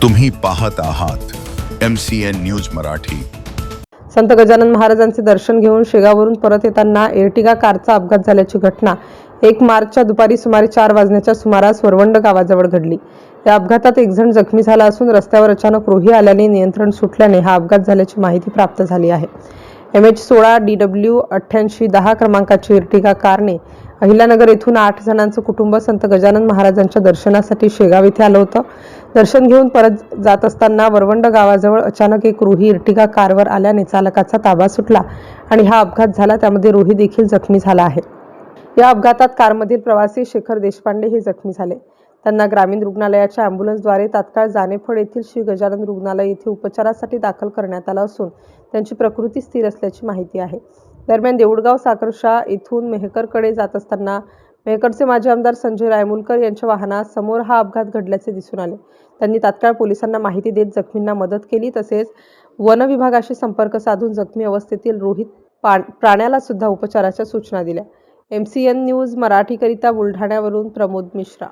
तुम्ही पाहत आहात MCN न्यूज मराठी। संत गजानन महाराजांचे दर्शन घेऊन शेगाववरून परत येताना एर्टिगा कारचा अपघात झाल्याची घटना 1 मार्चच्या दुपारी सुमारे 4 वाजण्याच्या सुमारास वरवंड गावाजवळ घडली। या अपघातात एक जण जखमी झाला असून रस्त्यावर अचानक रोही आल्याने नियंत्रण सुटल्याने हा अपघात झाल्याची माहिती प्राप्त झाली आहे। MH16 DW 8810 क्रमांकाची एर्टिगा कारने अहिल्यानगर येथून 8 जणांचं कुटुंब संत गजानन महाराजांच्या दर्शनासाठी शेगाव येथे आलं होतं। दर्शन घेऊन परत जात असताना वरवंड गावाजवळ अचानक एक रोही एर्टिगा कारवर आल्याने चालकाचा ताबा सुटला आणि हा अपघात झाला। त्यामध्ये रोही देखील जखमी झाला आहे। या अपघातात कारमधील प्रवासी शेखर देशपांडे हे जखमी झाले। त्यांना ग्रामीण रुग्णालयाच्या अँब्युलन्सद्वारे तात्काळ जानेफळ येथील श्री गजानन रुग्णालय येथे उपचारासाठी दाखल करण्यात आलं असून त्यांची प्रकृती स्थिर असल्याची माहिती आहे। दरम्यान देऊळगाव साखरशा येथून मेहकरकडे जात असताना मेहकरचे माजी आमदार संजय रायमुलकर यांच्या वाहनात समोर हा अपघात घडल्याचे दिसून आले। त्यांनी तात्काळ पोलिसांना माहिती देत जखमींना मदत केली। तसेच वन विभागाशी संपर्क साधून जखमी अवस्थेतील रोहित प्राण्याला सुद्धा उपचाराच्या सूचना दिल्या। MCN न्यूज मराठीकरिता बुलढाण्यावरून प्रमोद मिश्रा।